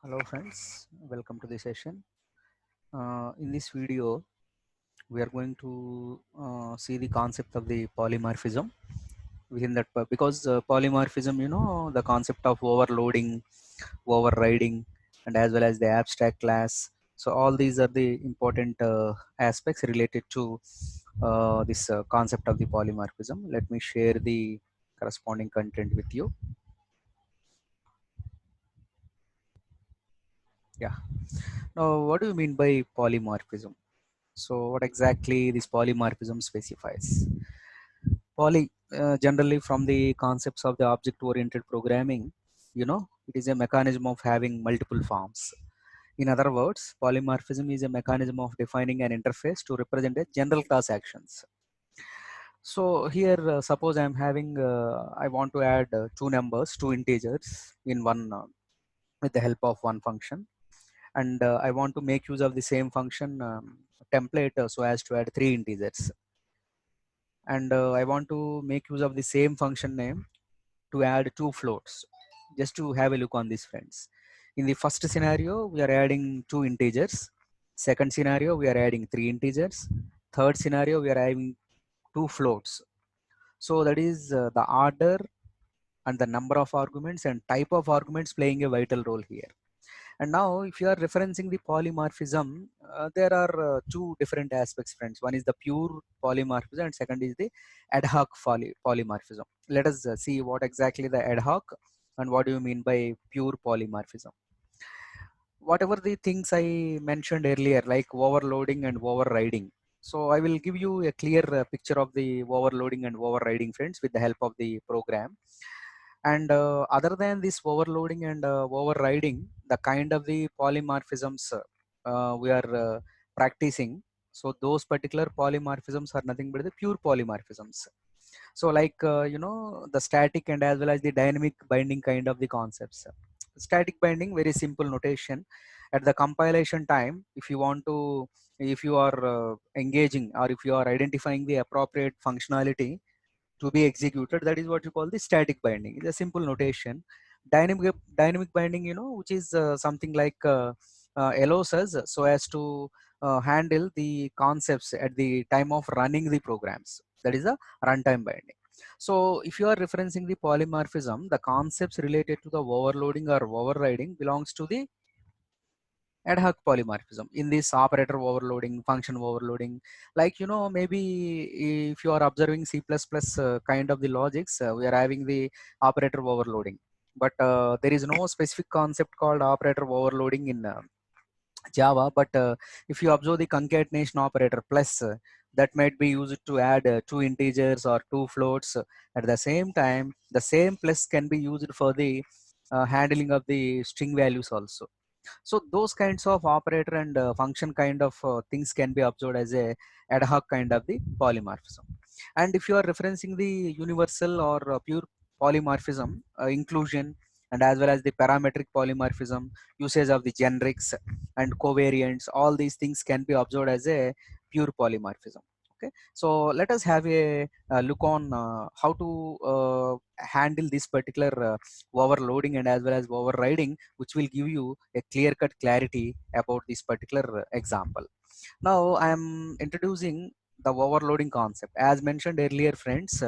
Hello friends, welcome to the session. In this video, we are going to see the concept of the polymorphism within that because polymorphism, the concept of overloading, overriding, and as well as the abstract class. So all these are the important aspects related to this concept of the polymorphism. Let me share the corresponding content with you. Yeah. Now, what do you mean by polymorphism? So what exactly this polymorphism specifies? Generally from the concepts of the object-oriented programming, it is a mechanism of having multiple forms. In other words, polymorphism is a mechanism of defining an interface to represent a general class actions. So here, suppose I want to add two numbers, two integers in one with the help of one function, and I want to make use of the same function template so as to add three integers, and I want to make use of the same function name to add two floats. Just to have a look on these friends. In the first scenario, we are adding two integers. Second scenario, we are adding three integers. Third scenario, we are adding two floats. So that is the order and the number of arguments and type of arguments playing a vital role here. And now, if you are referencing the polymorphism, there are two different aspects, friends. One is the pure polymorphism, and second is the ad hoc polymorphism. Let us see what exactly the ad hoc and what do you mean by pure polymorphism. Whatever the things I mentioned earlier, like overloading and overriding. So I will give you a clear picture of the overloading and overriding, friends, with the help of the program. And other than this overloading and overriding, the kind of the polymorphisms we are practicing, so those particular polymorphisms are nothing but the pure polymorphisms. So like, the static and as well as the dynamic binding kind of the concepts. Static binding, very simple notation. At the compilation time, if you are engaging or if you are identifying the appropriate functionality to be executed, that is what you call the static binding. It's a simple notation. Dynamic binding, which is something like allows us so as to handle the concepts at the time of running the programs. That is a runtime binding. So if you are referencing the polymorphism, the concepts related to the overloading or overriding belongs to the ad hoc polymorphism. In this operator overloading, function overloading, like, maybe if you are observing C++ kind of the logics, we are having the operator overloading, but there is no specific concept called operator overloading in Java. But if you observe the concatenation operator plus, that might be used to add two integers or two floats. At the same time, the same plus can be used for the handling of the string values also. So those kinds of operator and function kind of things can be observed as a ad hoc kind of the polymorphism. And if you are referencing the universal or pure polymorphism, inclusion and as well as the parametric polymorphism, usage of the generics and covariants, all these things can be observed as a pure polymorphism. Okay, so let us have a look on how to handle this particular overloading and as well as overriding, which will give you a clear cut clarity about this particular example. Now I am introducing the overloading concept as mentioned earlier, friends.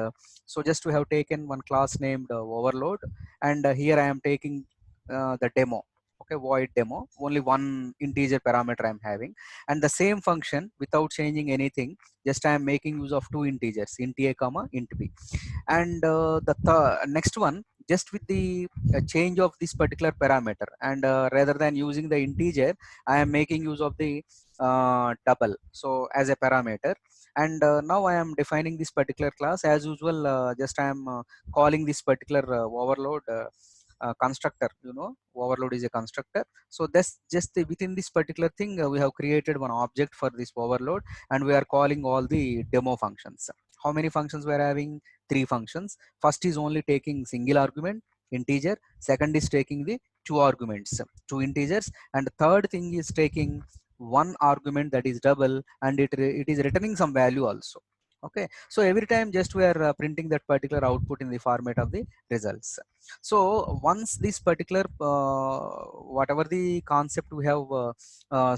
So just we have taken one class named overload, and here I am taking the demo. Okay, void demo, only one integer parameter I'm having, and the same function without changing anything. Just I am making use of two integers, int a comma int b, and the next one, just with the change of this particular parameter, and rather than using the integer, I am making use of the double so as a parameter. And now I am defining this particular class as usual. Just I am calling this particular overload constructor. Overload is a constructor. So that's just within this particular thing, we have created one object for this overload, and we are calling all the demo functions. How many functions we are having? Three functions. First is only taking single argument, integer. Second is taking the two arguments, two integers, and third thing is taking one argument, that is double, and it is returning some value also. Okay, so every time just we are printing that particular output in the format of the results. So once this particular whatever the concept we have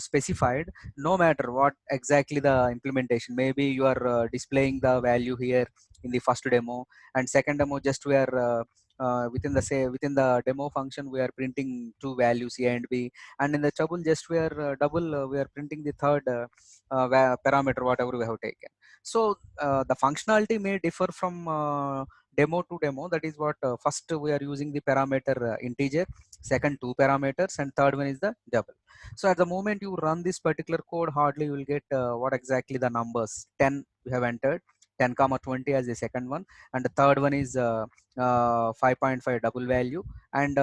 specified, no matter what exactly the implementation, maybe you are displaying the value here in the first demo, and second demo just we are within the demo function we are printing two values a and b, and in the double just we are we are printing the third parameter whatever we have taken. So the functionality may differ from demo to demo. That is what first we are using the parameter integer, second two parameters, and third one is the double. So at the moment you run this particular code, hardly you will get what exactly the numbers 10 we have entered, 10 comma 20 as the second one, and the third one is 5.5 double value, and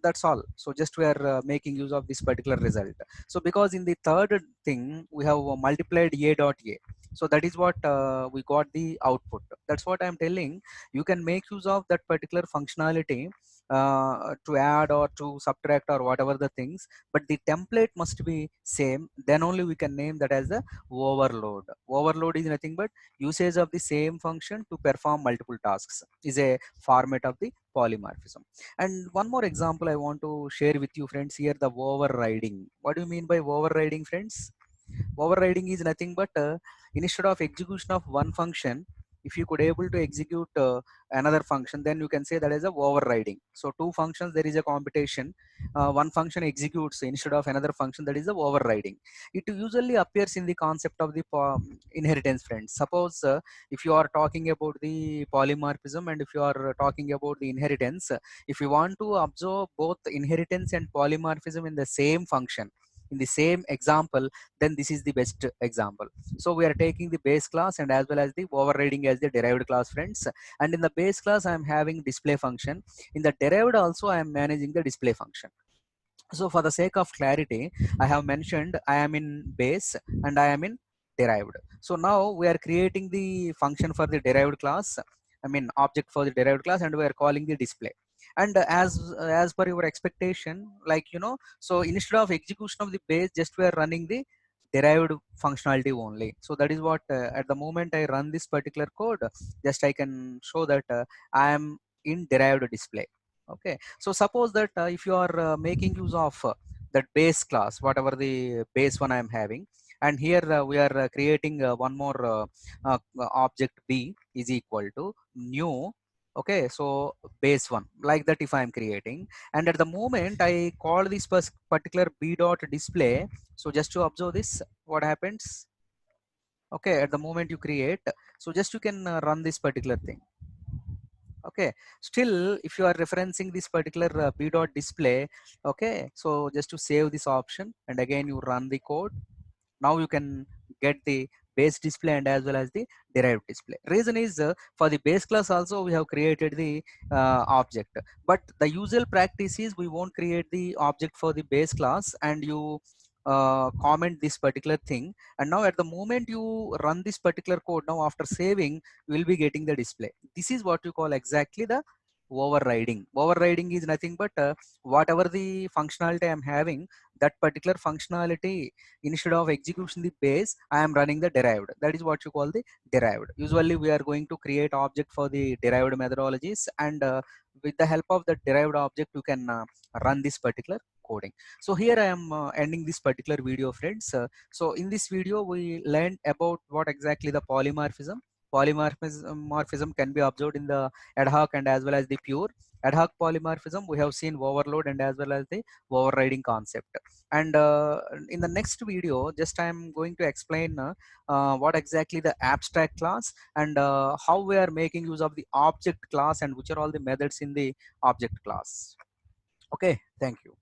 that's all. So just we are making use of this particular result. So because in the third thing we have multiplied a dot a, so that is what we got the output. That's what I'm telling. You can make use of that particular functionality to add or to subtract or whatever the things, but the template must be same, then only we can name that as the overload. Overload is nothing but usage of the same function to perform multiple tasks, is a format of the polymorphism. And one more example I want to share with you friends here, the overriding. What do you mean by overriding, friends? Overriding is nothing but instead of execution of one function, if you could able to execute another function, then you can say that is a overriding. So two functions there is a computation, one function executes instead of another function, that is the overriding. It usually appears in the concept of the inheritance, friends. Suppose if you are talking about the polymorphism and if you are talking about the inheritance, if you want to observe both inheritance and polymorphism in the same function, in the same example, then this is the best example. So we are taking the base class and as well as the overriding as the derived class, friends. And in the base class I am having display function, in the derived also I am managing the display function. So for the sake of clarity, I have mentioned I am in base and I am in derived. So now we are creating the function for the derived class, I mean object for the derived class, and we are calling the display. And as per your expectation, like so instead of execution of the base, just we are running the derived functionality only. So that is what at the moment I run this particular code, just I can show that I am in derived display. Okay, so suppose that if you are making use of that base class, whatever the base one I am having, and here we are creating one more object b is equal to new. Okay, so base one, like that if I am creating, and at the moment I call this particular b dot display. So just to observe this, what happens? Okay, at the moment you create, so just you can run this particular thing. Okay, still if you are referencing this particular b dot display, okay, so just to save this option and again you run the code, now you can get the base display and as well as the derived display. Reason is for the base class also we have created the object, but the usual practice is we won't create the object for the base class and you comment this particular thing, and now at the moment you run this particular code, now after saving you will be getting the display. This is what you call exactly the overriding. Overriding is nothing but whatever the functionality I'm having, that particular functionality, instead of execution the base I am running the derived. That is what you call the derived. Usually we are going to create object for the derived methodologies, and with the help of the derived object you can run this particular coding. So here I am ending this particular video, friends. So in this video we learned about what exactly the polymorphism. Polymorphism can be observed in the ad hoc and as well as the pure. Ad hoc polymorphism we have seen overload and as well as the overriding concept. And in the next video just I am going to explain what exactly the abstract class and how we are making use of the object class and which are all the methods in the object class. Okay, thank you.